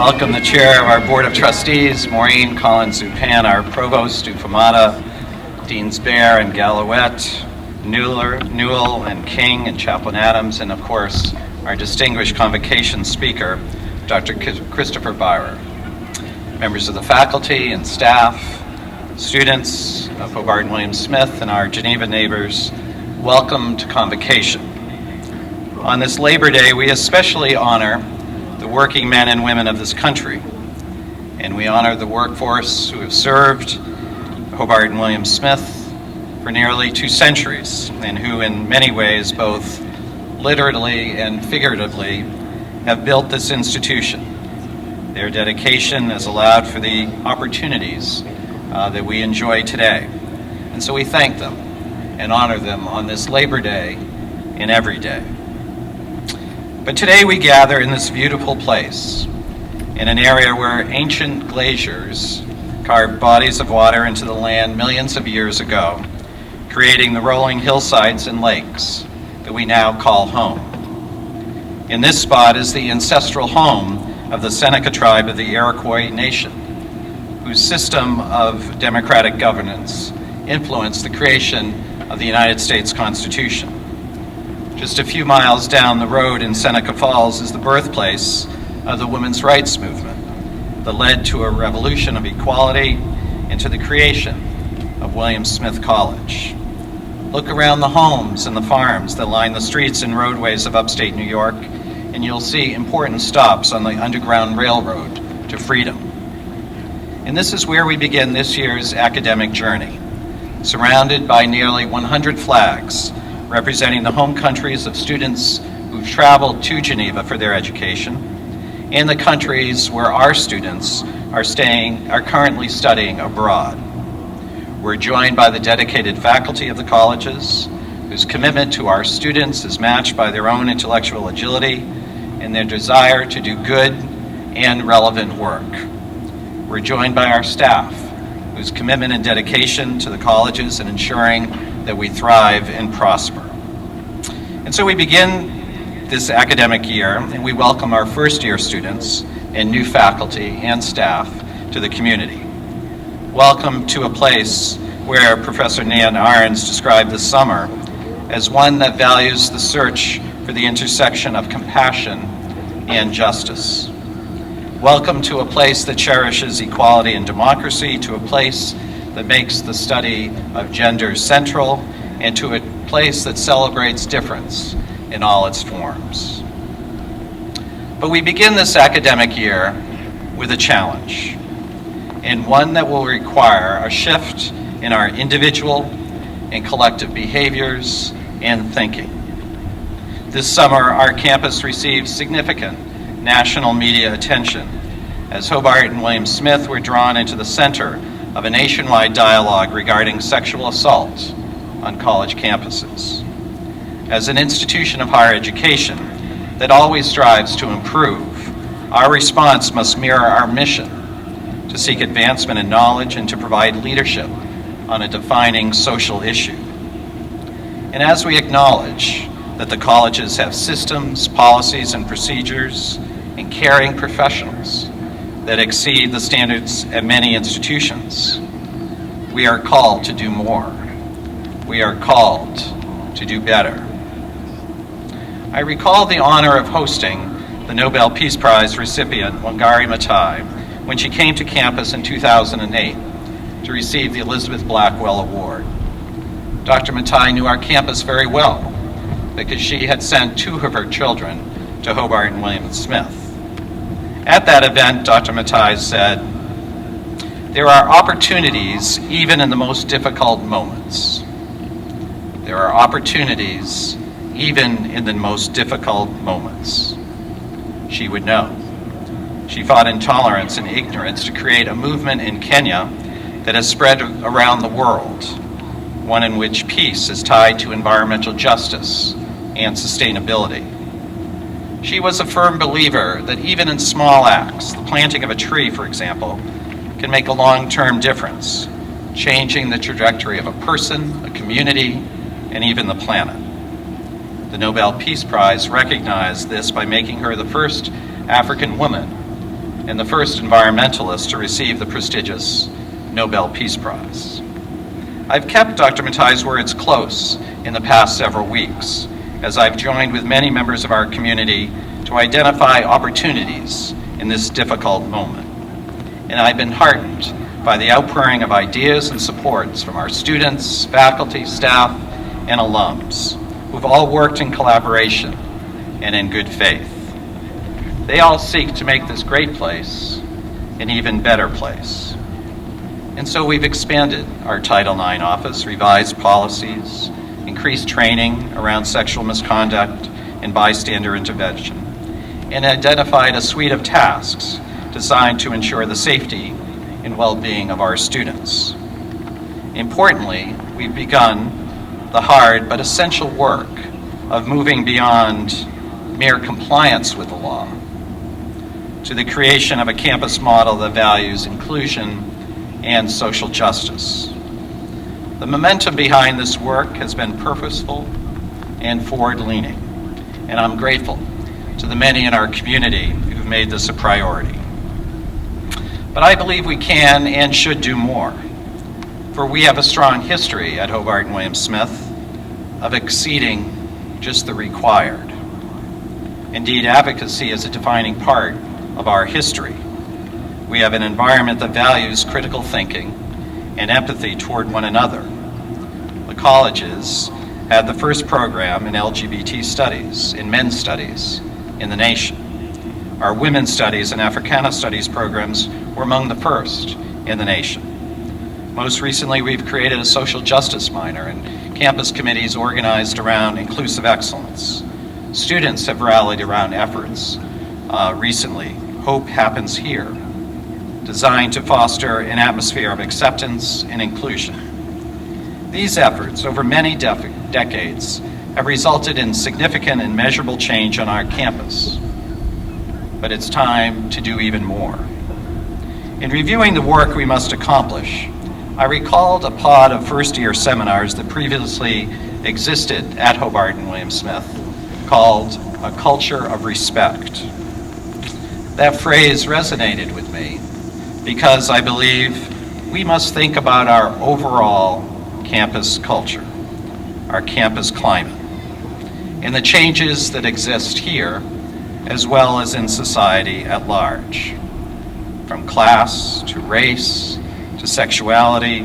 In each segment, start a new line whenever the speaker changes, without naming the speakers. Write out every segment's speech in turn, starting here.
welcome the chair of our Board of Trustees, Maureen Collins-Zupan, our Provost, Ufamata, Deans Bear and Gallowette, Newell and King and Chaplain Adams, and of course, our distinguished Convocation speaker, Dr. Christopher Byrer. Members of the faculty and staff, students of Hobart and William Smith, and our Geneva neighbors, welcome to Convocation. On this Labor Day, we especially honor the working men and women of this country, and we honor the workforce who have served Hobart and William Smith for nearly 2 centuries, and who in many ways, both literally and figuratively, have built this institution. Their dedication has allowed for the opportunities that we enjoy today. And so we thank them and honor them on this Labor Day and every day. But today we gather in this beautiful place, in an area where ancient glaciers carved bodies of water into the land millions of years ago, creating the rolling hillsides and lakes that we now call home. In this spot is the ancestral home of the Seneca tribe of the Iroquois Nation, whose system of democratic governance influenced the creation of the United States Constitution. Just a few miles down the road in Seneca Falls is the birthplace of the women's rights movement that led to a revolution of equality and to the creation of William Smith College. Look around the homes and the farms that line the streets and roadways of upstate New York, and you'll see important stops on the Underground Railroad to freedom. And this is where we begin this year's academic journey, surrounded by nearly 100 flags representing the home countries of students who've traveled to Geneva for their education, and the countries where our students are currently studying abroad. We're joined by the dedicated faculty of the colleges, whose commitment to our students is matched by their own intellectual agility and their desire to do good and relevant work. We're joined by our staff, whose commitment and dedication to the colleges and ensuring that we thrive and prosper. And so we begin this academic year, and we welcome our first-year students and new faculty and staff to the community. Welcome to a place where Professor Nan Arens described the summer as one that values the search for the intersection of compassion and justice. Welcome to a place that cherishes equality and democracy, to a place that makes the study of gender central, and to a place that celebrates difference in all its forms. But we begin this academic year with a challenge, and one that will require a shift in our individual and collective behaviors and thinking. This summer, our campus received significant national media attention as Hobart and William Smith were drawn into the center of a nationwide dialogue regarding sexual assault on college campuses. As an institution of higher education that always strives to improve, our response must mirror our mission to seek advancement in knowledge and to provide leadership on a defining social issue. And as we acknowledge that the colleges have systems, policies, and procedures, and caring professionals that exceed the standards at many institutions, we are called to do more. We are called to do better. I recall the honor of hosting the Nobel Peace Prize recipient, Wangari Maathai, when she came to campus in 2008 to receive the Elizabeth Blackwell Award. Dr. Maathai knew our campus very well because she had sent 2 of her children to Hobart and William Smith. At that event, Dr. Maathai said, "There are opportunities even in the most difficult moments. There are opportunities even in the most difficult moments." She would know. She fought intolerance and ignorance to create a movement in Kenya that has spread around the world, one in which peace is tied to environmental justice and sustainability. She was a firm believer that even in small acts, the planting of a tree, for example, can make a long-term difference, changing the trajectory of a person, a community, and even the planet. The Nobel Peace Prize recognized this by making her the first African woman and the first environmentalist to receive the prestigious Nobel Peace Prize. I've kept Dr. Matai's words close in the past several weeks, as I've joined with many members of our community to identify opportunities in this difficult moment. And I've been heartened by the outpouring of ideas and supports from our students, faculty, staff, and alums, who've all worked in collaboration and in good faith. They all seek to make this great place an even better place. And so we've expanded our Title IX office, revised policies, increased training around sexual misconduct and bystander intervention, and identified a suite of tasks designed to ensure the safety and well-being of our students. Importantly, we've begun the hard but essential work of moving beyond mere compliance with the law to the creation of a campus model that values inclusion and social justice. The momentum behind this work has been purposeful and forward-leaning, and I'm grateful to the many in our community who've made this a priority. But I believe we can and should do more, for we have a strong history at Hobart and William Smith of exceeding just the required. Indeed, advocacy is a defining part of our history. We have an environment that values critical thinking and empathy toward one another. The colleges had the first program in LGBT studies, in men's studies, in the nation. Our women's studies and Africana studies programs were among the first in the nation. Most recently, we've created a social justice minor and campus committees organized around inclusive excellence. Students have rallied around efforts recently. Hope Happens Here, designed to foster an atmosphere of acceptance and inclusion. These efforts, over many decades, have resulted in significant and measurable change on our campus. But it's time to do even more. In reviewing the work we must accomplish, I recalled a pod of first-year seminars that previously existed at Hobart and William Smith called A Culture of Respect. That phrase resonated with me because I believe we must think about our overall campus culture, our campus climate, and the changes that exist here as well as in society at large. From class to race to sexuality,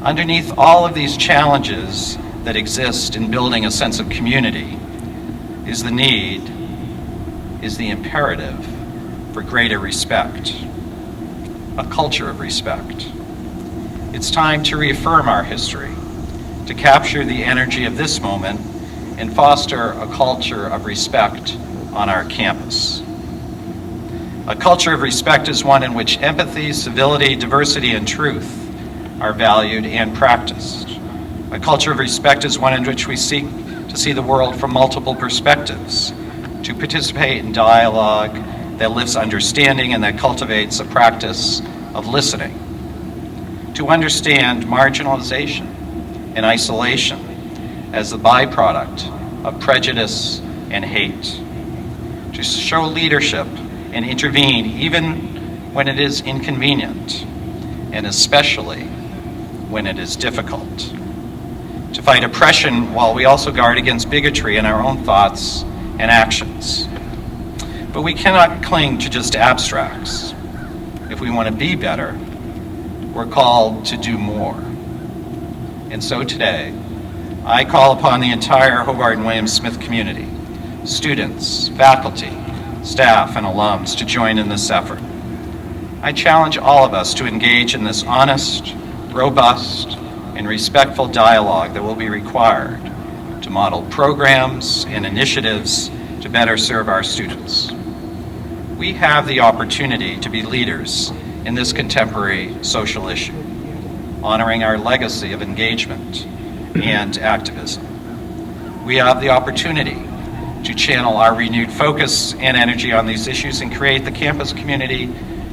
underneath all of these challenges that exist in building a sense of community is the need, is the imperative for greater respect, a culture of respect. It's time to reaffirm our history, to capture the energy of this moment and foster a culture of respect on our campus. A culture of respect is one in which empathy, civility, diversity, and truth are valued and practiced. A culture of respect is one in which we seek to see the world from multiple perspectives, to participate in dialogue that lifts understanding and that cultivates a practice of listening, to understand marginalization and isolation as the byproduct of prejudice and hate, to show leadership and intervene even when it is inconvenient, and especially when it is difficult, to fight oppression while we also guard against bigotry in our own thoughts and actions. But we cannot cling to just abstracts. If we want to be better, we're called to do more. And so today, I call upon the entire Hobart and William Smith community, students, faculty, staff, and alums to join in this effort. I challenge all of us to engage in this honest, robust, and respectful dialogue that will be required to model programs and initiatives to better serve our students. We have the opportunity to be leaders in this contemporary social issue, honoring our legacy of engagement and activism. We have the opportunity to channel our renewed focus and energy on these issues and create the campus community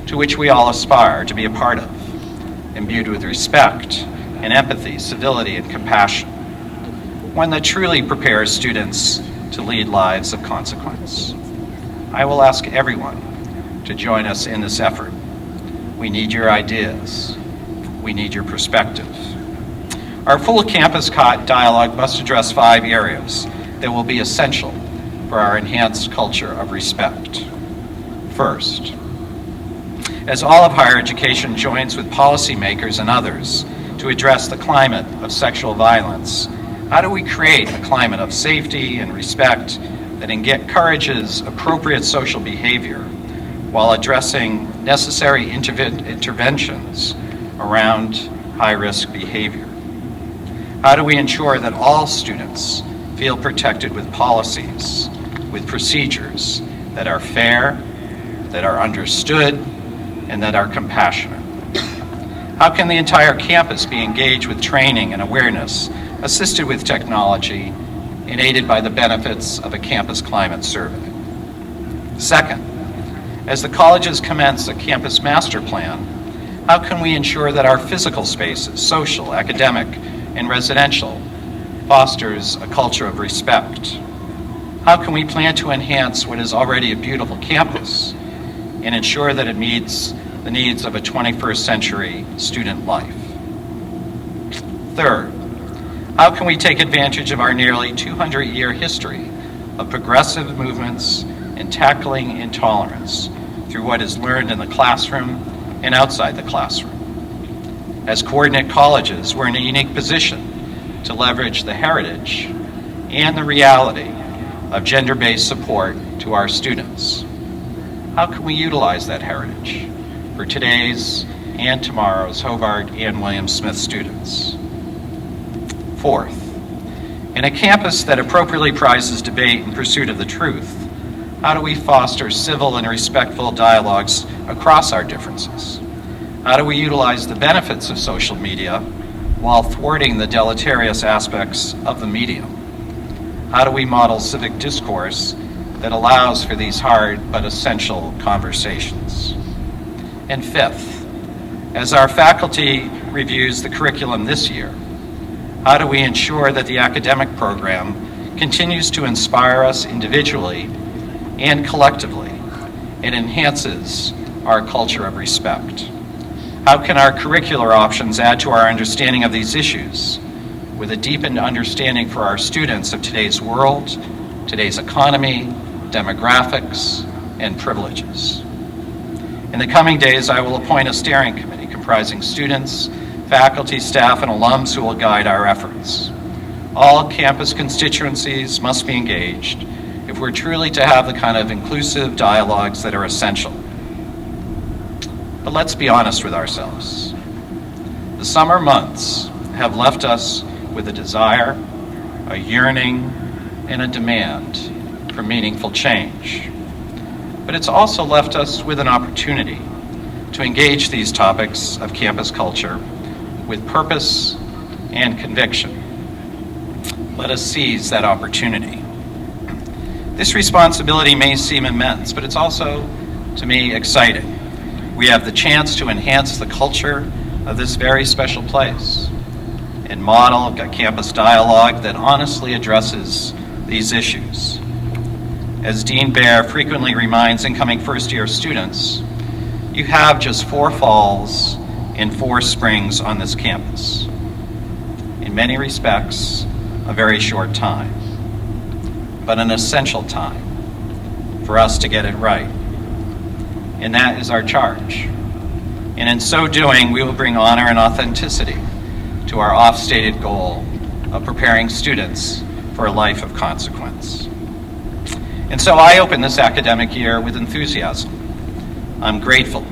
to which we all aspire to be a part of, imbued with respect and empathy, civility, and compassion, one that truly prepares students to lead lives of consequence. I will ask everyone to join us in this effort. We need your ideas. We need your perspective. Our full campus dialogue must address 5 areas that will be essential for our enhanced culture of respect. First, as all of higher education joins with policymakers and others to address the climate of sexual violence, how do we create a climate of safety and respect that encourages appropriate social behavior while addressing necessary interventions around high-risk behavior? How do we ensure that all students feel protected with policies, with procedures that are fair, that are understood, and that are compassionate? How can the entire campus be engaged with training and awareness, assisted with technology, and aided by the benefits of a campus climate survey? Second, as the colleges commence a campus master plan, how can we ensure that our physical spaces, social, academic, and residential, fosters a culture of respect? How can we plan to enhance what is already a beautiful campus and ensure that it meets the needs of a 21st century student life? Third, how can we take advantage of our nearly 200-year history of progressive movements and tackling intolerance through what is learned in the classroom and outside the classroom? As coordinate colleges, we're in a unique position to leverage the heritage and the reality of gender-based support to our students. How can we utilize that heritage for today's and tomorrow's Hobart and William Smith students? Fourth, in a campus that appropriately prizes debate in pursuit of the truth, how do we foster civil and respectful dialogues across our differences? How do we utilize the benefits of social media while thwarting the deleterious aspects of the medium? How do we model civic discourse that allows for these hard but essential conversations? And fifth, as our faculty reviews the curriculum this year, how do we ensure that the academic program continues to inspire us individually and collectively and enhances our culture of respect? How can our curricular options add to our understanding of these issues with a deepened understanding for our students of today's world, today's economy, demographics, and privileges? In the coming days, I will appoint a steering committee comprising students, faculty, staff, and alums who will guide our efforts. All campus constituencies must be engaged if we're truly to have the kind of inclusive dialogues that are essential. But let's be honest with ourselves. The summer months have left us with a desire, a yearning, and a demand for meaningful change. But it's also left us with an opportunity to engage these topics of campus culture with purpose and conviction. Let us seize that opportunity. This responsibility may seem immense, but it's also, to me, exciting. We have the chance to enhance the culture of this very special place and model a campus dialogue that honestly addresses these issues. As Dean Baer frequently reminds incoming first-year students, you have just 4 falls and 4 springs on this campus. In many respects, a very short time, but an essential time for us to get it right. And that is our charge. And in so doing, we will bring honor and authenticity to our oft-stated goal of preparing students for a life of consequence. And so I open this academic year with enthusiasm. I'm grateful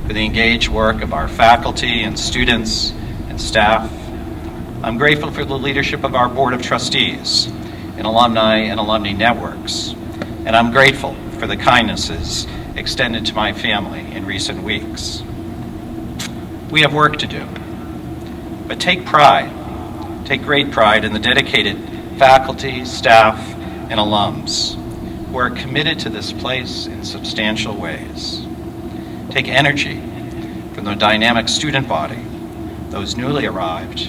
for the engaged work of our faculty and students and staff. I'm grateful for the leadership of our Board of Trustees and alumni and alumni networks. And I'm grateful for the kindnesses extended to my family in recent weeks. We have work to do, but take great pride in the dedicated faculty, staff, and alums who are committed to this place in substantial ways. Take energy from the dynamic student body, those newly arrived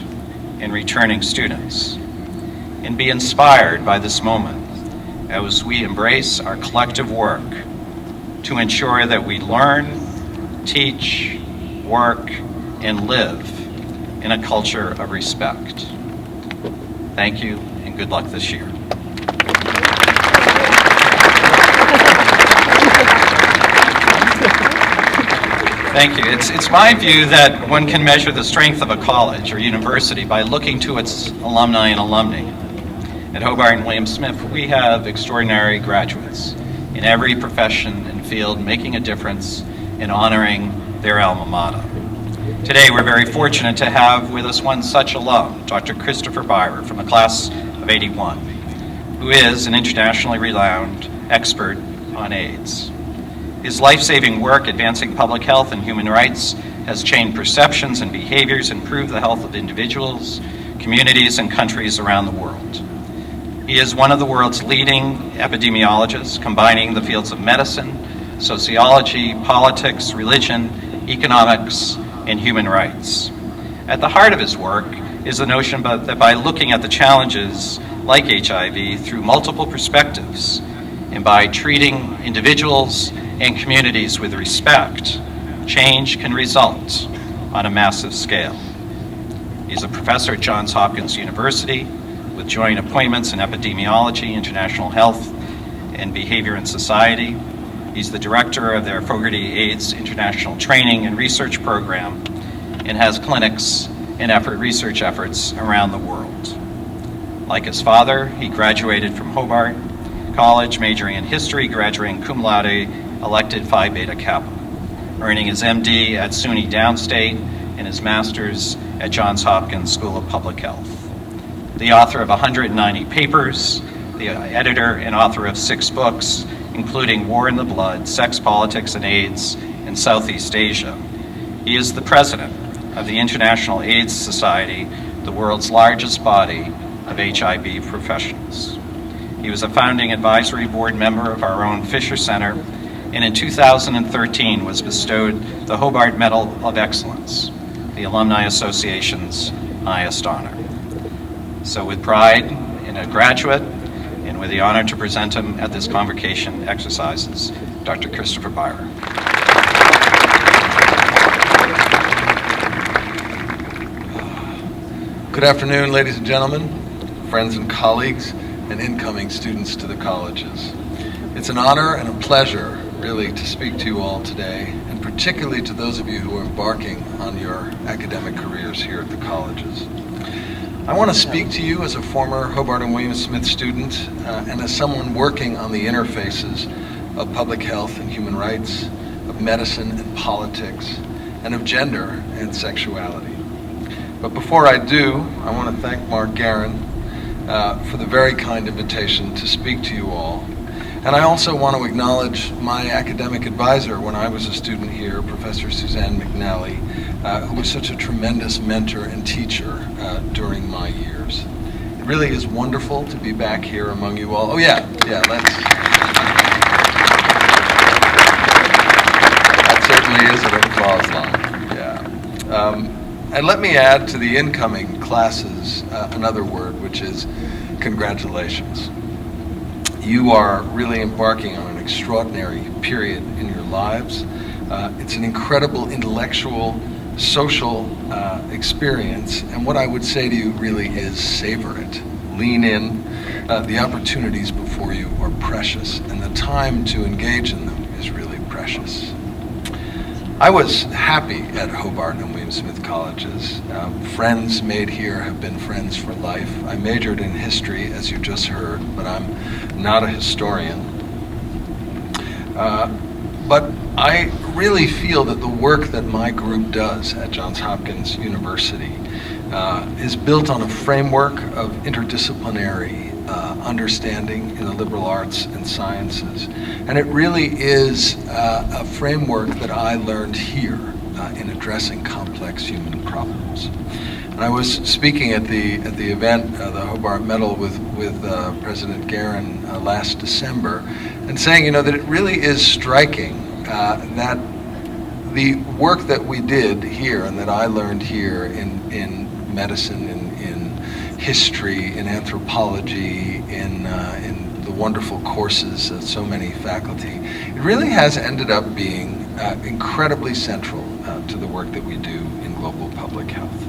and returning students, and be inspired by this moment as we embrace our collective work to ensure that we learn, teach, work, and live in a culture of respect. Thank you, and good luck this year. Thank you. It's my view that one can measure the strength of a college or university by looking to its alumni and alumni. At Hobart and William Smith, we have extraordinary graduates in every profession and field making a difference in honoring their alma mater. Today, we're very fortunate to have with us one such alum, Dr. Christopher Byrer, from the class of '81, who is an internationally renowned expert on AIDS. His life-saving work advancing public health and human rights has changed perceptions and behaviors, improved the health of individuals, communities, and countries around the world. He is one of the world's leading epidemiologists, combining the fields of medicine, sociology, politics, religion, economics, and human rights. At the heart of his work is the notion that by looking at the challenges like HIV through multiple perspectives, and by treating individuals and communities with respect, change can result on a massive scale. He's a professor at Johns Hopkins University with joint appointments in epidemiology, international health, and behavior and society. He's the director of their Fogarty AIDS International Training and Research Program and has clinics and research efforts around the world. Like his father, he graduated from Hobart College, majoring in history, graduating cum laude, elected Phi Beta Kappa, earning his MD at SUNY Downstate and his master's at Johns Hopkins School of Public Health. The author of 190 papers, the editor and author of 6 books, including War in the Blood, Sex, Politics, and AIDS in Southeast Asia. He is the president of the International AIDS Society, the world's largest body of HIV professionals. He was a founding advisory board member of our own Fisher Center, and in 2013 was bestowed the Hobart Medal of Excellence, the Alumni Association's highest honor. So with pride in a graduate, and with the honor to present him at this convocation exercises, Dr. Christopher Byrer.
Good afternoon, ladies and gentlemen, friends and colleagues, and incoming students to the colleges. It's an honor and a pleasure, really, to speak to you all today, and particularly to those of you who are embarking on your academic careers here at the colleges. I want to speak to you as a former Hobart and William Smith student and as someone working on the interfaces of public health and human rights, of medicine and politics, and of gender and sexuality. But before I do, I want to thank Mark Guerin for the very kind invitation to speak to you all. And I also want to acknowledge my academic advisor when I was a student here, Professor Suzanne McNally, who was such a tremendous mentor and teacher during my years. It really is wonderful to be back here among you all. Oh yeah, that certainly is an applause line, yeah. And let me add to the incoming classes another word, which is congratulations. You are really embarking on an extraordinary period in your lives. It's an incredible intellectual, social experience, and what I would say to you really is savor it. Lean in. The opportunities before you are precious, and the time to engage in them is really precious. I was happy at Hobart and William Smith colleges. Friends made here have been friends for life. I majored in history, as you just heard, but I'm not a historian. But I really feel that the work that my group does at Johns Hopkins University is built on a framework of interdisciplinary understanding in the liberal arts and sciences. And it really is a framework that I learned here in addressing complex human problems. And I was speaking at the event, the Hobart Medal, with President Guerin last December, and saying, that it really is striking that the work that we did here and that I learned here in medicine, in history, in anthropology, in the wonderful courses of so many faculty, it really has ended up being incredibly central to the work that we do in global public health.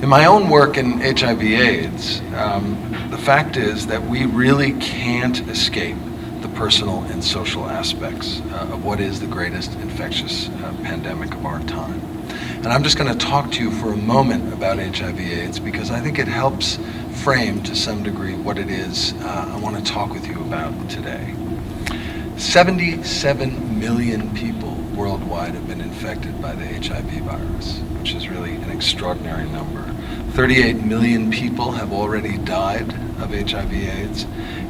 In my own work in HIV/AIDS, the fact is that we really can't escape the personal and social aspects of what is the greatest infectious pandemic of our time. And I'm just going to talk to you for a moment about HIV/AIDS because I think it helps frame to some degree what it is I want to talk with you about today. 77 million people worldwide have been infected by the HIV virus, which is really an extraordinary number. 38 million people have already died of HIV/AIDS,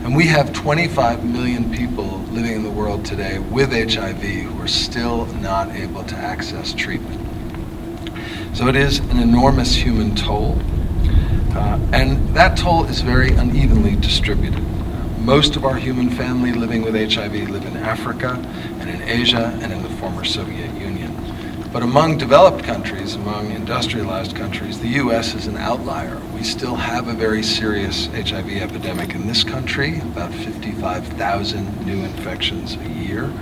and we have 25 million people living in the world today with HIV who are still not able to access treatment. So it is an enormous human toll, and that toll is very unevenly distributed. Most of our human family living with HIV live in Africa and in Asia and in the former Soviet Union. But among developed countries, among industrialized countries, the US is an outlier. We still have a very serious HIV epidemic in this country, about 55,000 new infections a year.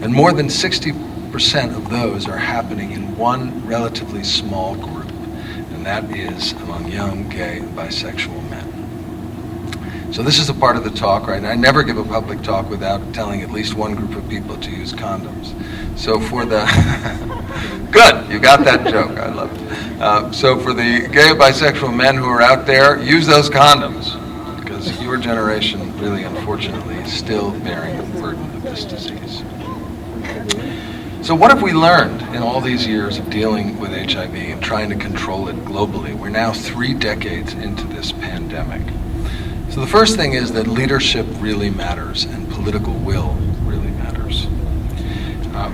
And more than 60% of those are happening in one relatively small group, and that is among young gay and bisexual men. So this is a part of the talk, right? And I never give a public talk without telling at least one group of people to use condoms. So for the, good, you got that joke, I love it. So for the gay and bisexual men who are out there, use those condoms, because your generation really, unfortunately, is still bearing the burden of this disease. So what have we learned in all these years of dealing with HIV and trying to control it globally? We're now 3 decades into this pandemic. So the first thing is that leadership really matters and political will really matters.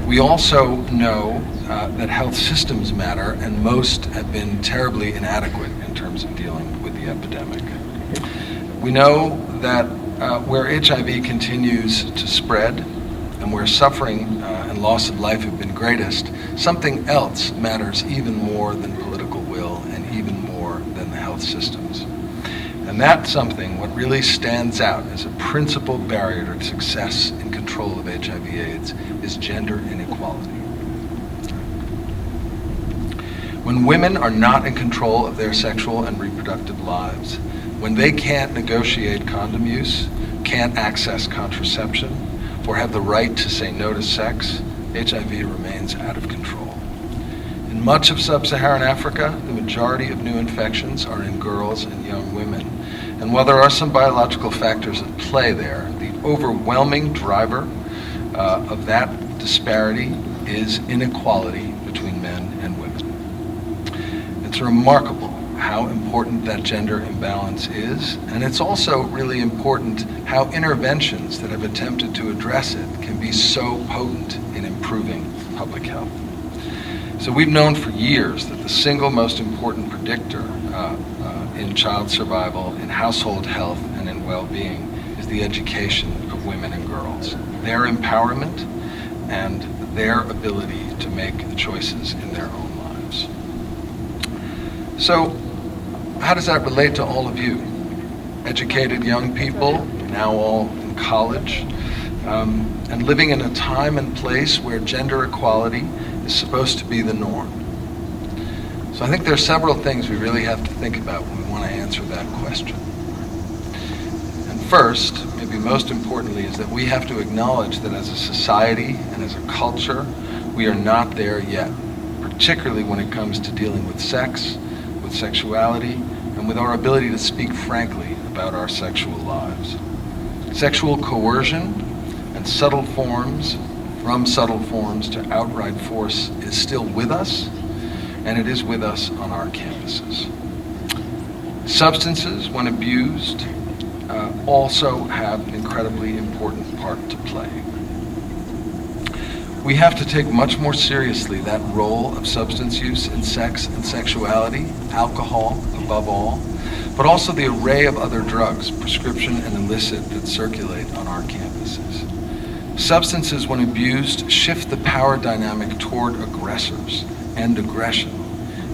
We also know that health systems matter, and most have been terribly inadequate in terms of dealing with the epidemic. We know that where HIV continues to spread and where suffering and loss of life have been greatest, something else matters even more than political will and even more than the health systems. And that something, what really stands out as a principal barrier to success in control of HIV/AIDS, is gender inequality. When women are not in control of their sexual and reproductive lives, when they can't negotiate condom use, can't access contraception, or have the right to say no to sex, HIV remains out of control. In much of sub-Saharan Africa, the majority of new infections are in girls and young women. And while there are some biological factors at play there, the overwhelming driver of that disparity is inequality between men and women. It's remarkable how important that gender imbalance is, and it's also really important how interventions that have attempted to address it can be so potent in improving public health. So we've known for years that the single most important predictor in child survival, in household health, and in well-being is the education of women and girls, their empowerment and their ability to make choices in their own lives. So how does that relate to all of you? Educated young people, now all in college, and living in a time and place where gender equality is supposed to be the norm. So I think there are several things we really have to think about when we want to answer that question. And first, maybe most importantly, is that we have to acknowledge that as a society and as a culture, we are not there yet, particularly when it comes to dealing with sex, with sexuality, and with our ability to speak frankly about our sexual lives. Sexual coercion and from subtle forms to outright force is still with us, and it is with us on our campuses. Substances, when abused, also have an incredibly important part to play. We have to take much more seriously that role of substance use in sex and sexuality, alcohol above all, but also the array of other drugs, prescription and illicit, that circulate on our campuses. Substances, when abused, shift the power dynamic toward aggressors and aggression,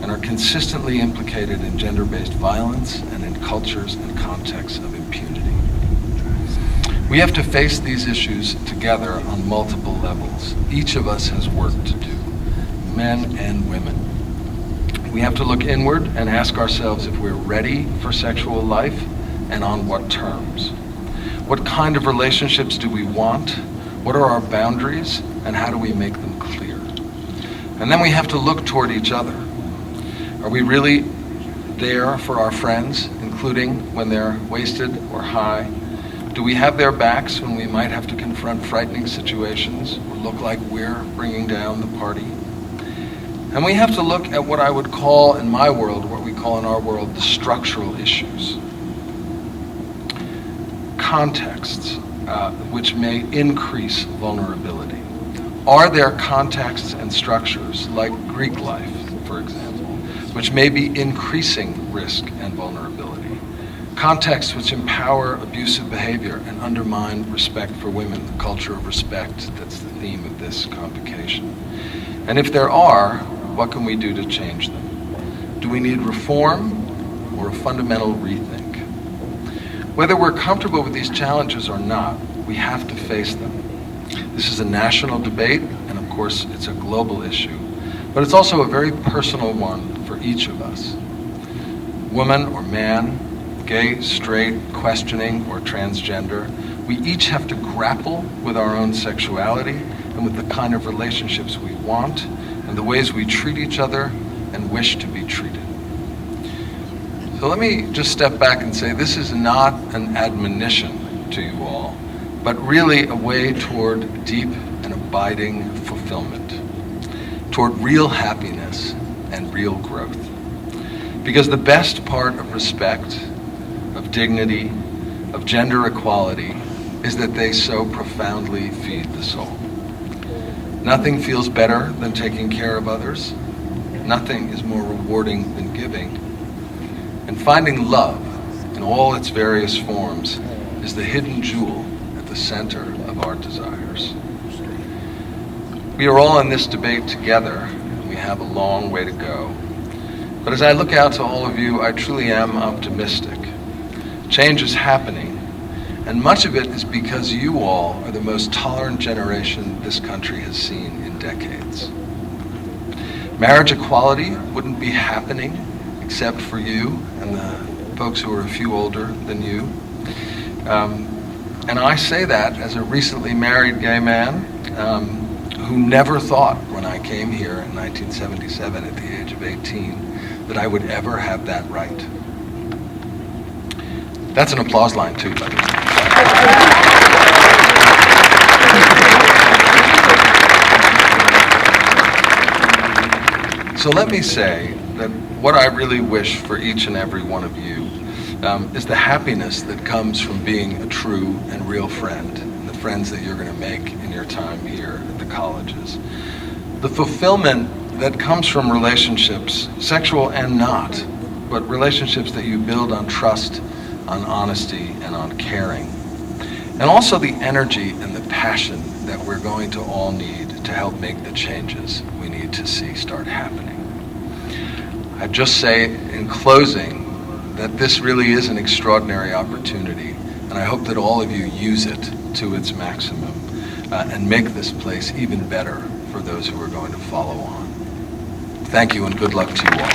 and are consistently implicated in gender-based violence and in cultures and contexts of impunity. We have to face these issues together on multiple levels. Each of us has work to do, men and women. We have to look inward and ask ourselves if we're ready for sexual life and on what terms. What kind of relationships do we want? What are our boundaries and how do we make them clear? And then we have to look toward each other. Are we really there for our friends, including when they're wasted or high? Do we have their backs when we might have to confront frightening situations or look like we're bringing down the party? And we have to look at what I would call in my world, what we call in our world, the structural issues. Contexts which may increase vulnerability. Are there contexts and structures like Greek life, for example, which may be increasing risk and vulnerability? Contexts which empower abusive behavior and undermine respect for women, the culture of respect, that's the theme of this convocation. And if there are, what can we do to change them? Do we need reform or a fundamental rethink? Whether we're comfortable with these challenges or not, we have to face them. This is a national debate, and of course it's a global issue, but it's also a very personal one for each of us. Woman or man, gay, straight, questioning, or transgender, we each have to grapple with our own sexuality and with the kind of relationships we want and the ways we treat each other and wish to be treated. So let me just step back and say this is not an admonition to you all, but really a way toward deep and abiding fulfillment, toward real happiness and real growth. Because the best part of respect, of dignity, of gender equality is that they so profoundly feed the soul. Nothing feels better than taking care of others. Nothing is more rewarding than giving. And finding love in all its various forms is the hidden jewel at the center of our desires. We are all in this debate together, and we have a long way to go. But as I look out to all of you, I truly am optimistic. Change is happening, and much of it is because you all are the most tolerant generation this country has seen in decades. Marriage equality wouldn't be happening except for you and the folks who are a few older than you. And I say that as a recently married gay man who never thought when I came here in 1977 at the age of 18 that I would ever have that right. That's an applause line too, by the way. So let me say that what I really wish for each and every one of you is the happiness that comes from being a true and real friend, and the friends that you're going to make in your time here at the colleges. The fulfillment that comes from relationships, sexual and not, but relationships that you build on trust, on honesty, and on caring. And also the energy and the passion that we're going to all need to help make the changes we need to see start happening. I'd just say in closing that this really is an extraordinary opportunity, and I hope that all of you use it to its maximum and make this place even better for those who are going to follow on. Thank you and good luck to you all.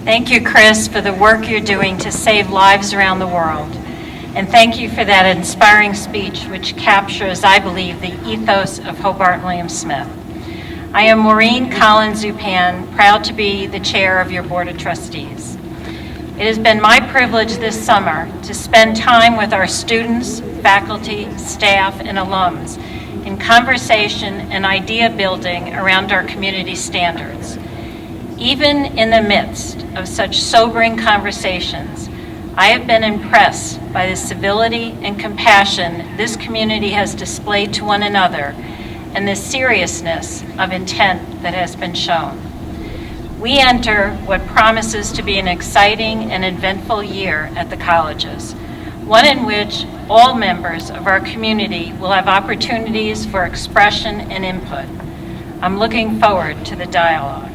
Thank you, Chris, for the work you're doing to save lives around the world. And thank you for that inspiring speech, which captures, I believe, the ethos of Hobart William Smith. I am Maureen Collins-Zupan, proud to be the chair of your Board of Trustees. It has been my privilege this summer to spend time with our students, faculty, staff, and alums in conversation and idea building around our community standards. Even in the midst of such sobering conversations, I have been impressed by the civility and compassion this community has displayed to one another and the seriousness of intent that has been shown. We enter what promises to be an exciting and eventful year at the colleges. one in which all members of our community will have opportunities for expression and input. I'm looking forward to the dialogue.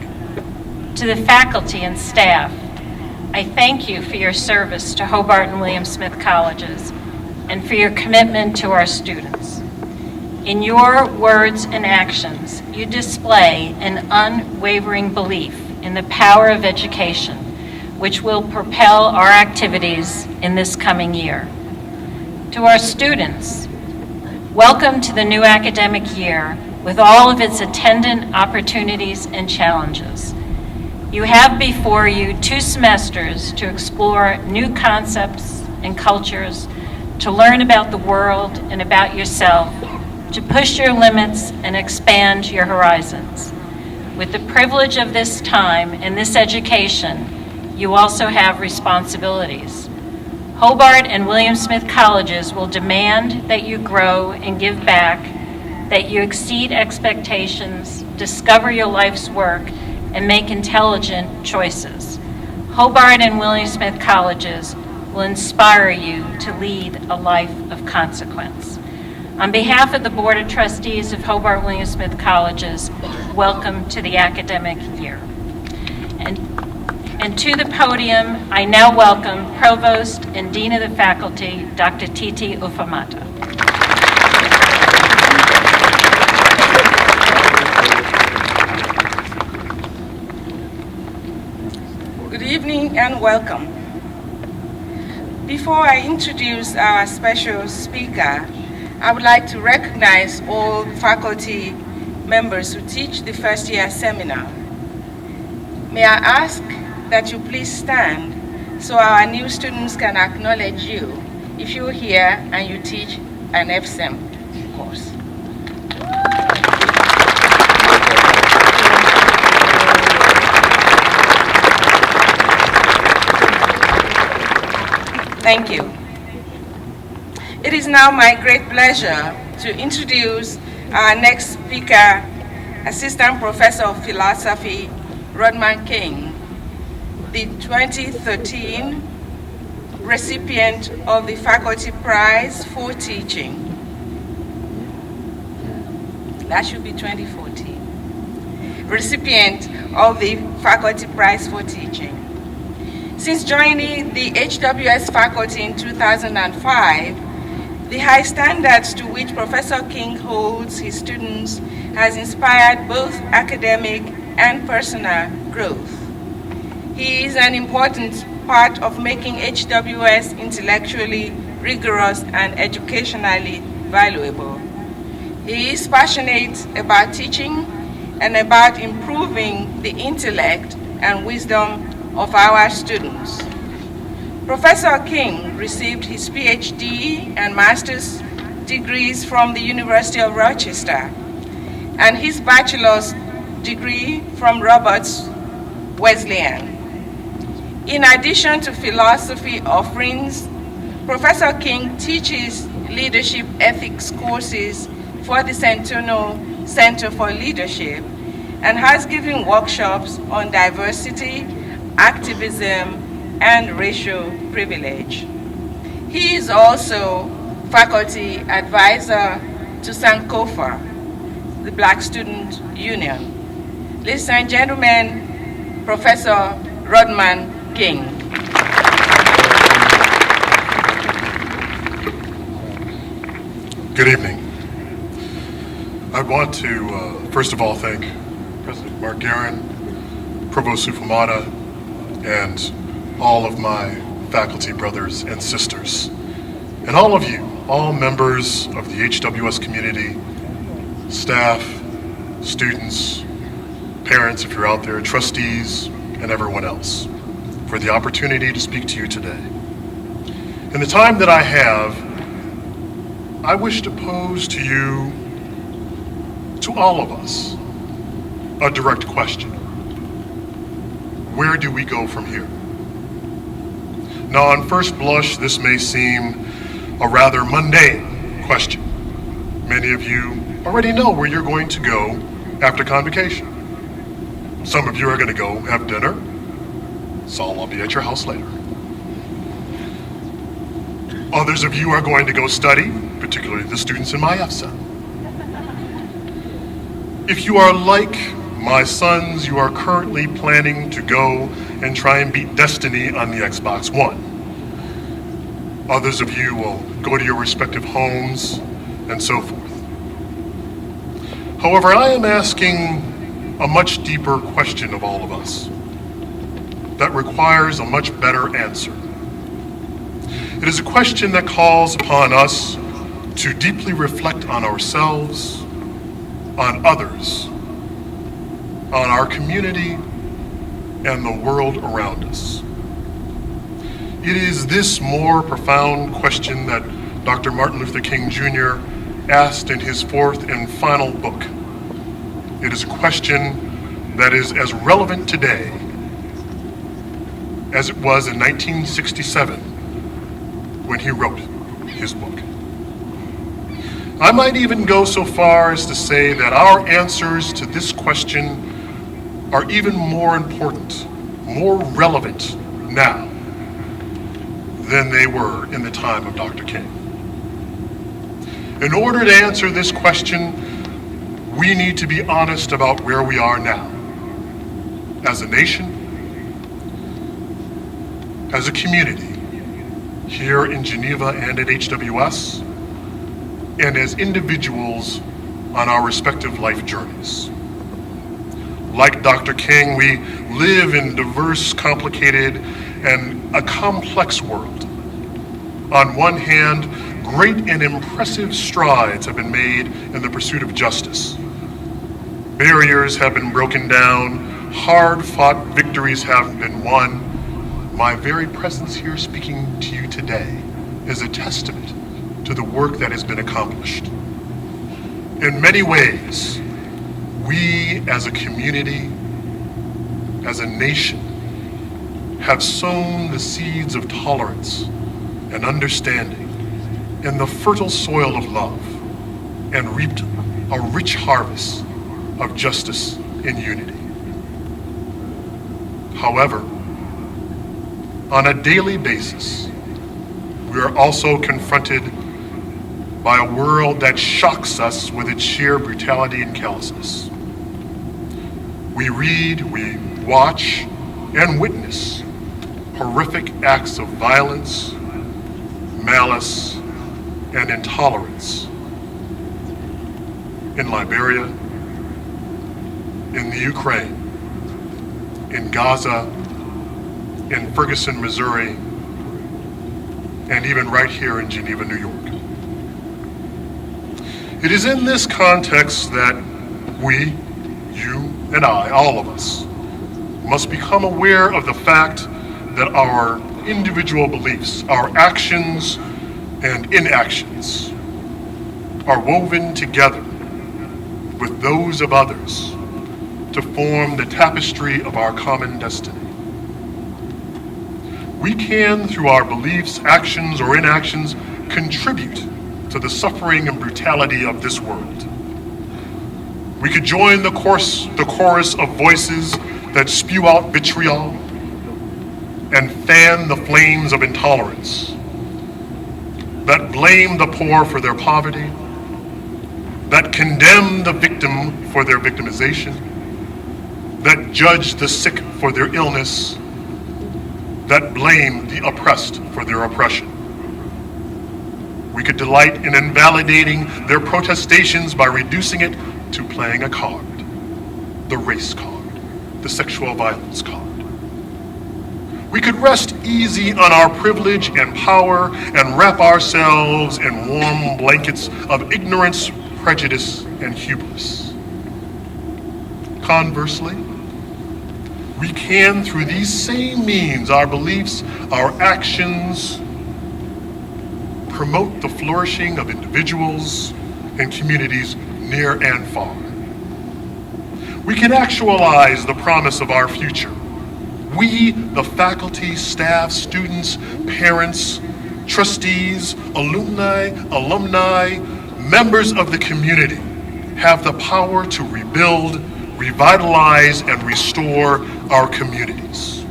To the faculty and staff, I thank you for your service to Hobart and William Smith Colleges and for your commitment to our students. In your words and actions, you display an unwavering belief in the power of education, which will propel our activities in this coming year. To our students, welcome to the new academic year with all of its attendant opportunities and challenges. You have before you 2 semesters to explore new concepts and cultures, to learn about the world and about yourself, to push your limits and expand your horizons. With the privilege of this time and this education, you also have responsibilities. Hobart and William Smith Colleges will demand that you grow and give back, that you exceed expectations, discover your life's work, and make intelligent choices. Hobart and William Smith Colleges will inspire you to lead a life of consequence. On behalf of the Board of Trustees of Hobart William Smith Colleges, welcome to the academic year. And to the podium, I now welcome Provost and Dean of the Faculty, Dr. Titi Ufamata.
Good evening and welcome. Before I introduce our special speaker, I would like to recognize all faculty members who teach the first year seminar. May I ask that you please stand so our new students can acknowledge you if you're here and you teach an FSEM course. Thank you. It is now my great pleasure to introduce our next speaker, Assistant Professor of Philosophy, Rodman King, the 2013 recipient of the Faculty Prize for Teaching. That should be 2014. Recipient of the Faculty Prize for Teaching. Since joining the HWS faculty in 2005, the high standards to which Professor King holds his students has inspired both academic and personal growth. He is an important part of making HWS intellectually rigorous and educationally valuable. He is passionate about teaching and about improving the intellect and wisdom of our students. Professor King received his PhD and master's degrees from the University of Rochester and his bachelor's degree from Roberts Wesleyan. In addition to philosophy offerings, Professor King teaches leadership ethics courses for the Centennial Center for Leadership and has given workshops on diversity, activism, and racial privilege. He is also faculty advisor to Sankofa, the Black Student Union. Ladies and gentlemen, Professor Rodman King.
Good evening. I want to, first of all, thank President Mark Guerin, Provost Ufamata, and all of my faculty brothers and sisters, and all of you, all members of the HWS community, staff, students, parents if you're out there, trustees, and everyone else, for the opportunity to speak to you today. In the time that I have, I wish to pose to you, to all of us, a direct question. Where do we go from here? Now, on first blush, this may seem a rather mundane question. Many of you already know where you're going to go after Convocation. Some of you are going to go have dinner. Some will be at your house later. Others Others of you are going to go study, particularly the students in my FSA. If you are like my sons, you are currently planning to go and try and beat Destiny on the Xbox One. Others of you will go to your respective homes and so forth. However, I am asking a much deeper question of all of us that requires a much better answer. It is a question that calls upon us to deeply reflect on ourselves, on others, on our community, and the world around us. It is this more profound question that Dr. Martin Luther King Jr. asked in his fourth and final book. It is a question that is as relevant today as it was in 1967 when he wrote his book. I might even go so far as to say that our answers to this question are even more important, more relevant now than they were in the time of Dr. King. In order to answer this question, we need to be honest about where we are now, as a nation, as a community, here in Geneva and at HWS, and as individuals on our respective life journeys. Like Dr. King, we live in diverse, complicated, and a complex world. On one hand, great and impressive strides have been made in the pursuit of justice. Barriers have been broken down, hard-fought victories have been won. My very presence here speaking to you today is a testament to the work that has been accomplished. In many ways, we as a community, as a nation, have sown the seeds of tolerance and understanding in the fertile soil of love and reaped a rich harvest of justice and unity. However, on a daily basis, we are also confronted by a world that shocks us with its sheer brutality and callousness. We read, we watch, and witness horrific acts of violence, malice, and intolerance in Liberia, in the Ukraine, in Gaza, in Ferguson, Missouri, and even right here in Geneva, New York. It is in this context that we, you and I, all of us, must become aware of the fact that our individual beliefs, our actions and inactions are woven together with those of others to form the tapestry of our common destiny. We can, through our beliefs, actions, or inactions, contribute to the suffering and brutality of this world. We could join the chorus of voices that spew out vitriol and fan the flames of intolerance, that blame the poor for their poverty, that condemn the victim for their victimization, that judge the sick for their illness, that blame the oppressed for their oppression. We could delight in invalidating their protestations by reducing it to playing a card, the race card, the sexual violence card. We could rest easy on our privilege and power and wrap ourselves in warm blankets of ignorance, prejudice, and hubris. Conversely, we can, through these same means, our beliefs, our actions, promote the flourishing of individuals and communities near and far. We can actualize the promise of our future. We, the faculty, staff, students, parents, trustees, alumni, members of the community, have the power to rebuild, revitalize, and restore our communities.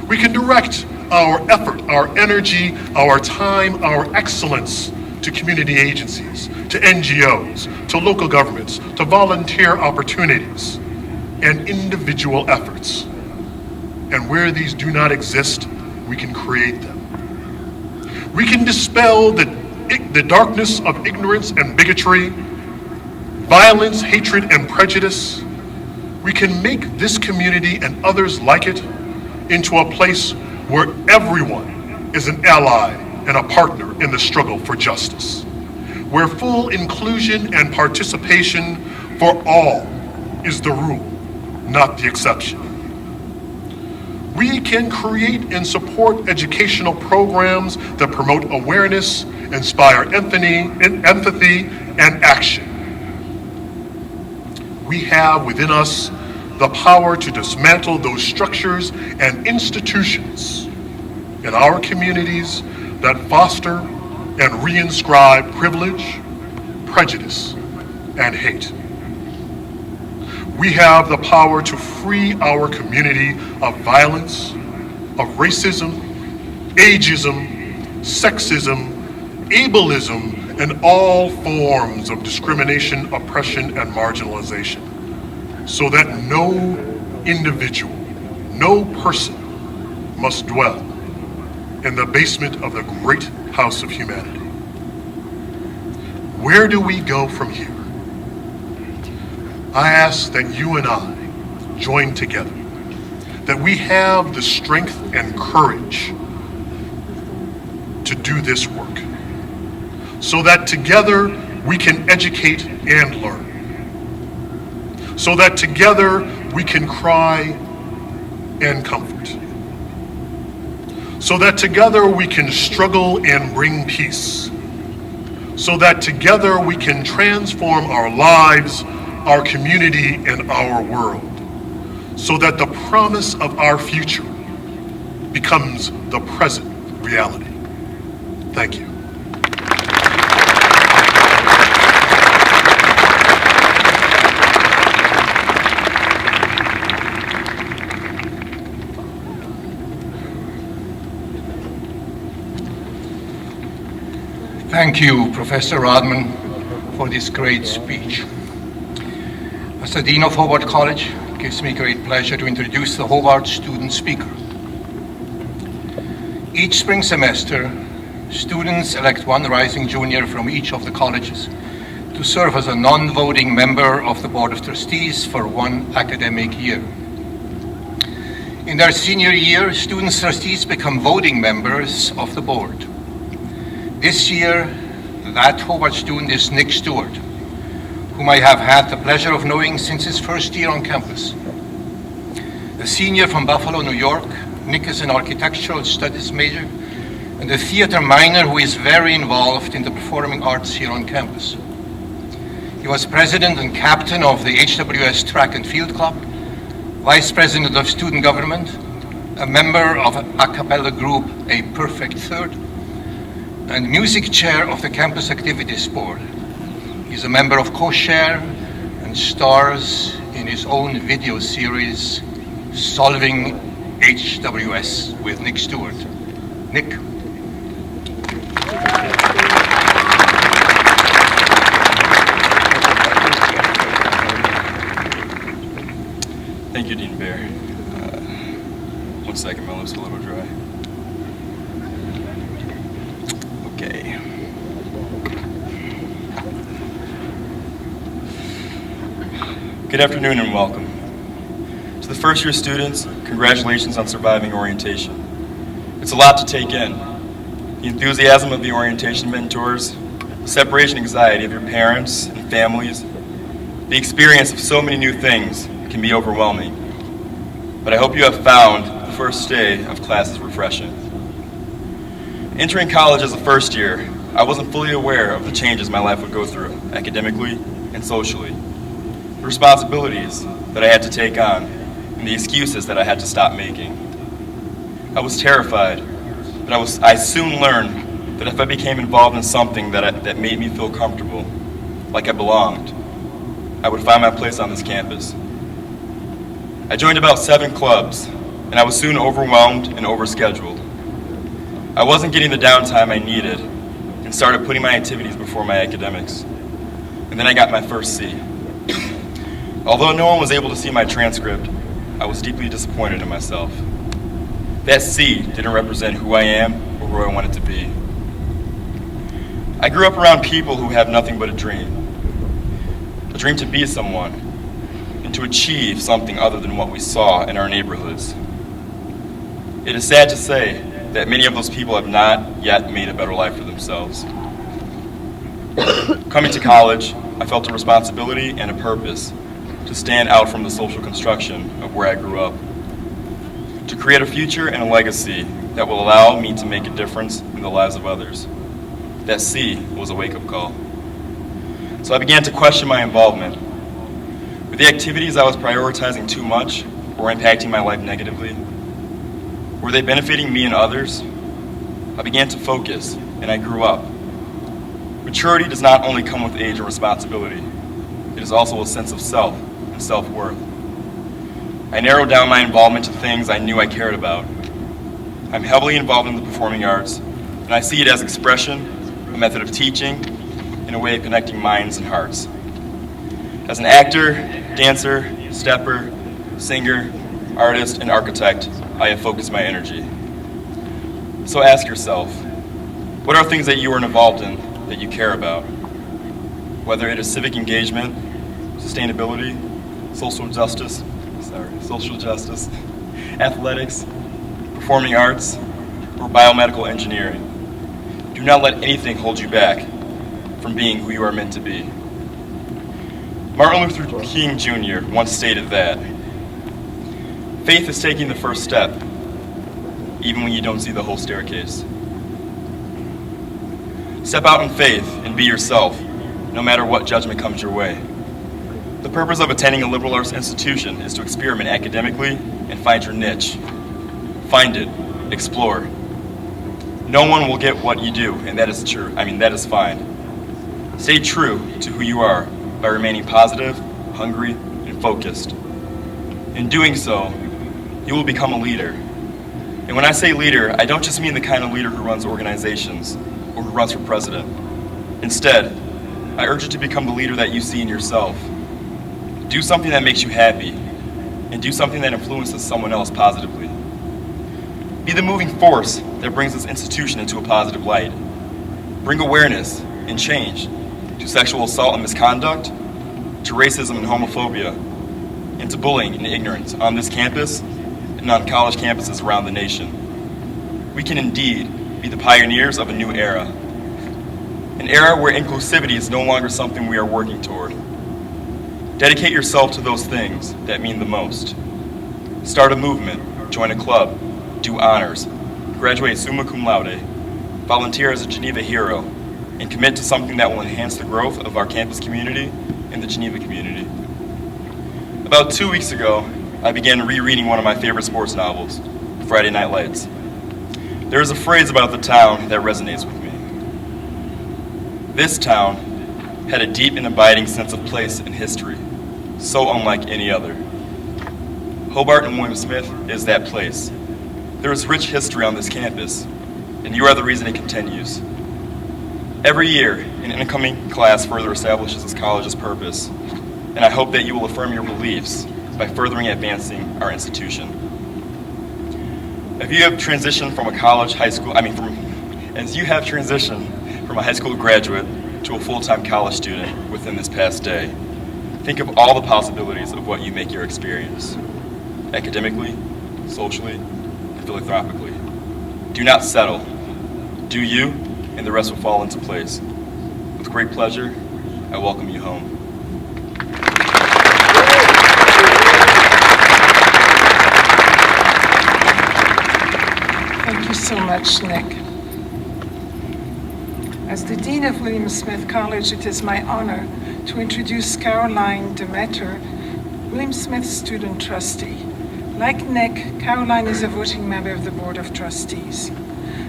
We can direct our effort, our energy, our time, our excellence to community agencies, to NGOs, to local governments, to volunteer opportunities, and individual efforts. And where these do not exist, we can create them. We can dispel the darkness of ignorance and bigotry, violence, hatred, and prejudice. We can make this community and others like it into a place where everyone is an ally and a partner in the struggle for justice, where full inclusion and participation for all is the rule, not the exception. We can create and support educational programs that promote awareness, inspire empathy, and action. We have within us the power to dismantle those structures and institutions in our communities that foster and reinscribe privilege, prejudice, and hate. We have the power to free our community of violence, of racism, ageism, sexism, ableism, and all forms of discrimination, oppression, and marginalization, so that no individual, no person must dwell in the basement of the great house of humanity. Where do we go from here? I ask that you and I join together, that we have the strength and courage to do this work, so that together we can educate and learn, so that together we can cry and comfort, so that together we can struggle and bring peace, so that together we can transform our lives, our community, and our world, so that the promise of our future becomes the present reality. Thank you.
Thank you, Professor Rodman, for this great speech. As the Dean of Hobart College, it gives me great pleasure to introduce the Hobart student speaker. Each spring semester, students elect one rising junior from each of the colleges to serve as a non-voting member of the Board of Trustees for one academic year. In their senior year, students' trustees become voting members of the board. This year, that Hobart student is Nick Stewart, whom I have had the pleasure of knowing since his first year on campus. A senior from Buffalo, New York, Nick is an architectural studies major and a theater minor who is very involved in the performing arts here on campus. He was president and captain of the HWS Track and Field Club, vice president of student government, a member of a cappella group, A Perfect Third, and music chair of the Campus Activities Board. He's a member of Co-Share and stars in his own video series, Solving HWS with Nick Stewart. Nick.
Thank you, Dean Bear. 1 second, my lips are a little dry. Okay. Good afternoon and welcome. To the first year students, congratulations on surviving orientation. It's a lot to take in. The enthusiasm of the orientation mentors, the separation anxiety of your parents and families, the experience of so many new things can be overwhelming. But I hope you have found the first day of classes refreshing. Entering college as a first year, I wasn't fully aware of the changes my life would go through, academically and socially. The responsibilities that I had to take on, and the excuses that I had to stop making. I was terrified, but I soon learned that if I became involved in something that made me feel comfortable, like I belonged, I would find my place on this campus. I joined about 7 clubs, and I was soon overwhelmed and overscheduled. I wasn't getting the downtime I needed and started putting my activities before my academics. And then I got my first C. Although no one was able to see my transcript, I was deeply disappointed in myself. That C didn't represent who I am or who I wanted to be. I grew up around people who have nothing but a dream to be someone, and to achieve something other than what we saw in our neighborhoods. It is sad to say that many of those people have not yet made a better life for themselves. Coming to college, I felt a responsibility and a purpose to stand out from the social construction of where I grew up, to create a future and a legacy that will allow me to make a difference in the lives of others. That C was a wake-up call. So I began to question my involvement. Were the activities I was prioritizing too much or impacting my life negatively? Were they benefiting me and others? I began to focus, and I grew up. Maturity does not only come with age and responsibility, it is also a sense of self and self-worth. I narrowed down my involvement to things I knew I cared about. I'm heavily involved in the performing arts, and I see it as expression, a method of teaching, and a way of connecting minds and hearts. As an actor, dancer, stepper, singer, artist, and architect, I have focused my energy. So ask yourself, what are things that you are involved in that you care about? Whether it is civic engagement, sustainability, social justice, athletics, performing arts, or biomedical engineering. Do not let anything hold you back from being who you are meant to be. Martin Luther King Jr. once stated that faith is taking the first step, even when you don't see the whole staircase. Step out in faith and be yourself, no matter what judgment comes your way. The purpose of attending a liberal arts institution is to experiment academically and find your niche. Find it, explore. No one will get what you do, and that is true. That is fine. Stay true to who you are by remaining positive, hungry, and focused. In doing so, you will become a leader. And when I say leader, I don't just mean the kind of leader who runs organizations or who runs for president. Instead, I urge you to become the leader that you see in yourself. Do something that makes you happy, and do something that influences someone else positively. Be the moving force that brings this institution into a positive light. Bring awareness and change to sexual assault and misconduct, to racism and homophobia, and to bullying and ignorance on this campus and on college campuses around the nation. We can indeed be the pioneers of a new era. An era where inclusivity is no longer something we are working toward. Dedicate yourself to those things that mean the most. Start a movement, join a club, do honors, graduate summa cum laude, volunteer as a Geneva hero, and commit to something that will enhance the growth of our campus community and the Geneva community. About 2 weeks ago, I began rereading one of my favorite sports novels, Friday Night Lights. There is a phrase about the town that resonates with me. This town had a deep and abiding sense of place and history, so unlike any other. Hobart and William Smith is that place. There is rich history on this campus, and you are the reason it continues. Every year, an incoming class further establishes this college's purpose, and I hope that you will affirm your beliefs by furthering advancing our institution. If you have transitioned from a high school graduate to a full-time college student within this past day, think of all the possibilities of what you make your experience, academically, socially, and philanthropically. Do not settle. Do you, and the rest will fall into place. With great pleasure, I welcome you home.
Thank you so much, Nick. As the Dean of William Smith College, it is my honor to introduce Caroline Demeter, William Smith's student trustee. Like Nick, Caroline is a voting member of the Board of Trustees.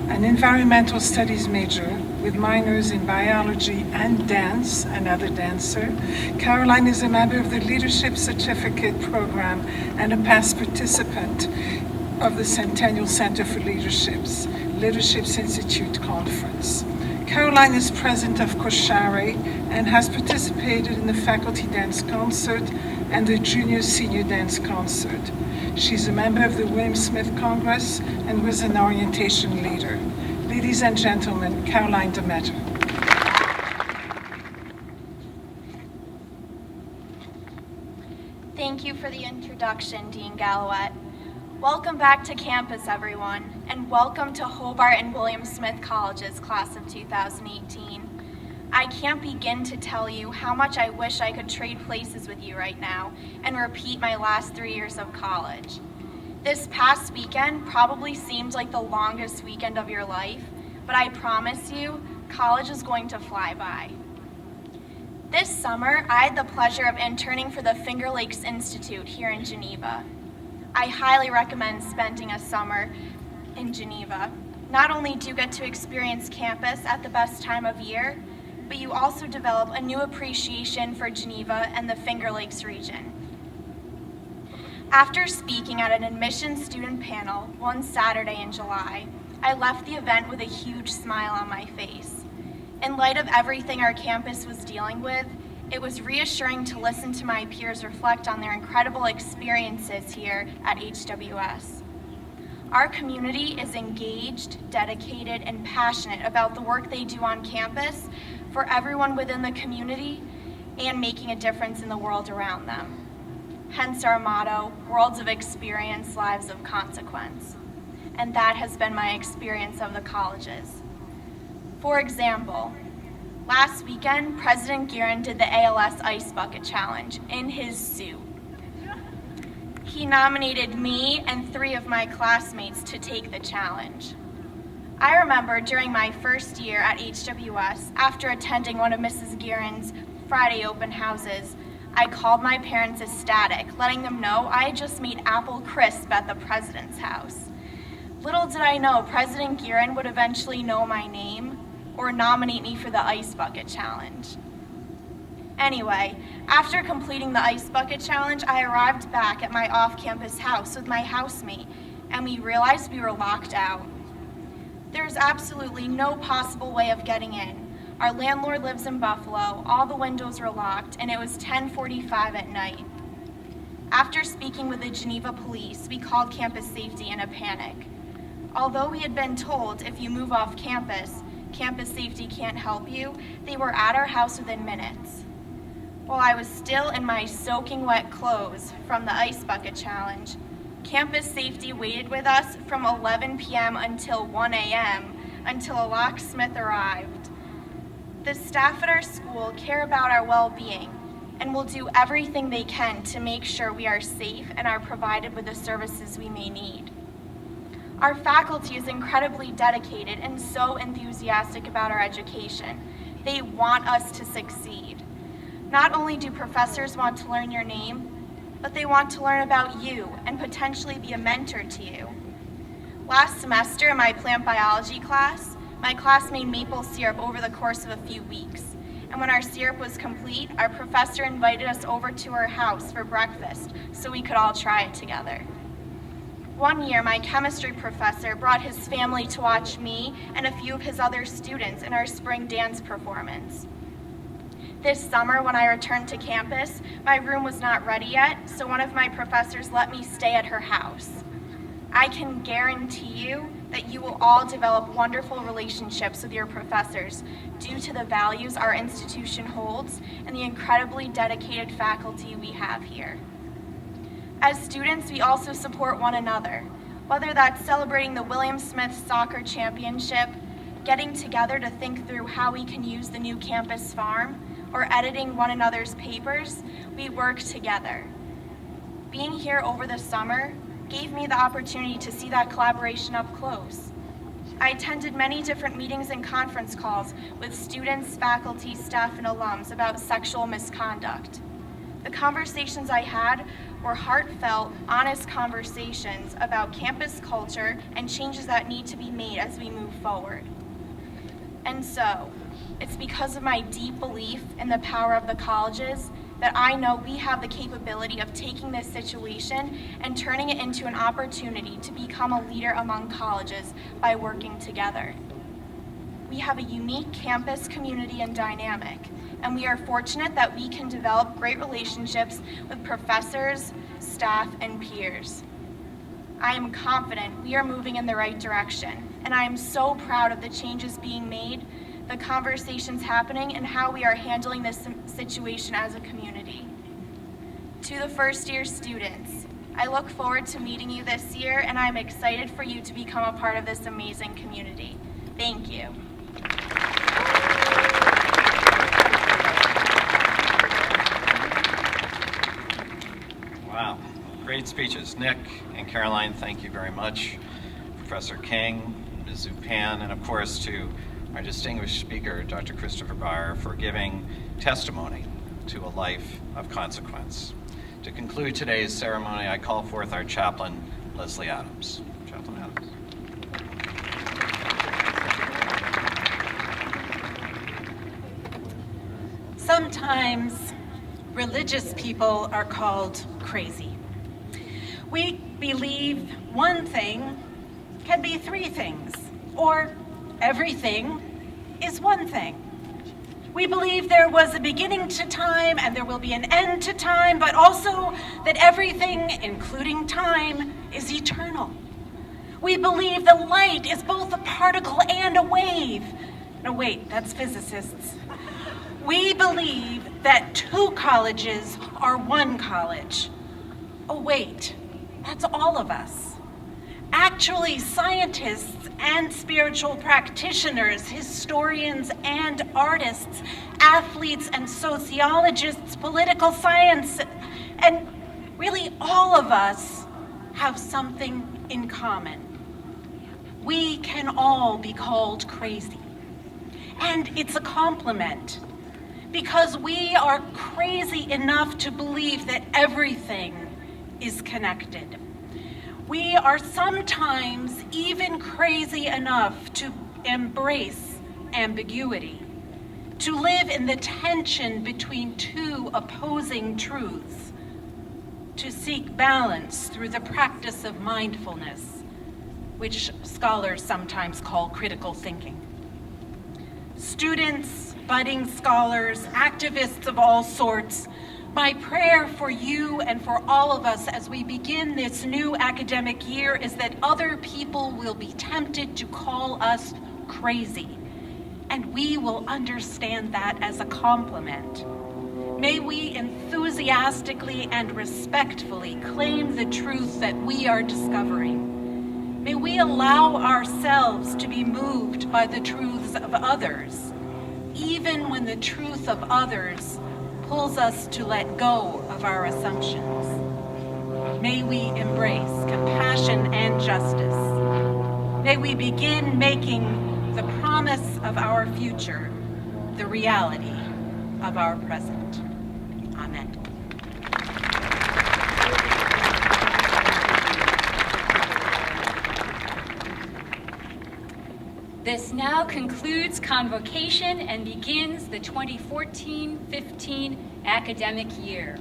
An environmental studies major with minors in biology and dance, another dancer, Caroline is a member of the Leadership Certificate Program and a past participant of the Centennial Center for Leaderships. Leaderships Institute Conference. Caroline is president of Koshare and has participated in the faculty dance concert and the junior-senior dance concert. She's a member of the William Smith Congress and was an orientation leader. Ladies and gentlemen, Caroline Demeter.
Thank you for the introduction, Dean Gallowet. Welcome back to campus, everyone, and welcome to Hobart and William Smith College's class of 2018. I can't begin to tell you how much I wish I could trade places with you right now and repeat my last 3 years of college. This past weekend probably seemed like the longest weekend of your life, but I promise you, college is going to fly by. This summer, I had the pleasure of interning for the Finger Lakes Institute here in Geneva. I highly recommend spending a summer in Geneva. Not only do you get to experience campus at the best time of year, but you also develop a new appreciation for Geneva and the Finger Lakes region. After speaking at an admissions student panel one Saturday in July, I left the event with a huge smile on my face. In light of everything our campus was dealing with, it was reassuring to listen to my peers reflect on their incredible experiences here at HWS. Our community is engaged, dedicated, and passionate about the work they do on campus for everyone within the community and making a difference in the world around them. Hence our motto, worlds of experience, lives of consequence. And that has been my experience of the colleges. For example, last weekend, President Guerin did the ALS Ice Bucket Challenge in his suit. He nominated me and 3 of my classmates to take the challenge. I remember during my first year at HWS, after attending one of Mrs. Guerin's Friday open houses, I called my parents ecstatic, letting them know I had just made apple crisp at the president's house. Little did I know President Guerin would eventually know my name or nominate me for the Ice Bucket Challenge. Anyway, after completing the Ice Bucket Challenge, I arrived back at my off-campus house with my housemate, and we realized we were locked out. There's absolutely no possible way of getting in. Our landlord lives in Buffalo, all the windows were locked, and it was 10:45 at night. After speaking with the Geneva police, we called campus safety in a panic. Although we had been told if you move off campus, campus safety can't help you, they were at our house within minutes. While I was still in my soaking wet clothes from the Ice Bucket Challenge, campus safety waited with us from 11 p.m. until 1 a.m. until a locksmith arrived. The staff at our school care about our well-being and will do everything they can to make sure we are safe and are provided with the services we may need. Our faculty is incredibly dedicated and so enthusiastic about our education. They want us to succeed. Not only do professors want to learn your name, but they want to learn about you and potentially be a mentor to you. Last semester in my plant biology class, my class made maple syrup over the course of a few weeks. And when our syrup was complete, our professor invited us over to her house for breakfast so we could all try it together. One year, my chemistry professor brought his family to watch me and a few of his other students in our spring dance performance. This summer, when I returned to campus, my room was not ready yet, so one of my professors let me stay at her house. I can guarantee you that you will all develop wonderful relationships with your professors due to the values our institution holds and the incredibly dedicated faculty we have here. As students, we also support one another, whether that's celebrating the William Smith Soccer Championship, getting together to think through how we can use the new campus farm, or editing one another's papers, we work together. Being here over the summer gave me the opportunity to see that collaboration up close. I attended many different meetings and conference calls with students, faculty, staff, and alums about sexual misconduct. The conversations I had were heartfelt, honest conversations about campus culture and changes that need to be made as we move forward. And so, it's because of my deep belief in the power of the colleges that I know we have the capability of taking this situation and turning it into an opportunity to become a leader among colleges by working together. We have a unique campus community and dynamic, and we are fortunate that we can develop great relationships with professors, staff, and peers. I am confident we are moving in the right direction, and I am so proud of the changes being made, the conversations happening, and how we are handling this situation as a community. To the first-year students, I look forward to meeting you this year, and I'm excited for you to become a part of this amazing community. Thank you.
Wow, great speeches. Nick and Caroline, thank you very much. Professor King, Ms. Zupan, and of course to our distinguished speaker, Dr. Christopher Bayer, for giving testimony to a life of consequence. To conclude today's ceremony, I call forth our chaplain, Leslie Adams. Chaplain Adams.
Sometimes religious people are called crazy. We believe one thing can be three things, or everything is one thing. We believe there was a beginning to time and there will be an end to time, but also that everything, including time, is eternal. We believe the light is both a particle and a wave. No, wait, that's physicists. We believe that two colleges are one college. Oh, wait, that's all of us. Actually, scientists and spiritual practitioners, historians and artists, athletes and sociologists, political science, and really all of us have something in common. We can all be called crazy. And it's a compliment, because we are crazy enough to believe that everything is connected. We are sometimes even crazy enough to embrace ambiguity, to live in the tension between two opposing truths, to seek balance through the practice of mindfulness, which scholars sometimes call critical thinking. Students, budding scholars, activists of all sorts, my prayer for you and for all of us as we begin this new academic year is that other people will be tempted to call us crazy, and we will understand that as a compliment. May we enthusiastically and respectfully claim the truth that we are discovering. May we allow ourselves to be moved by the truths of others, even when the truth of others pulls us to let go of our assumptions. May we embrace compassion and justice. May we begin making the promise of our future the reality of our present. Amen.
This now concludes Convocation and begins the 2014-15 academic year.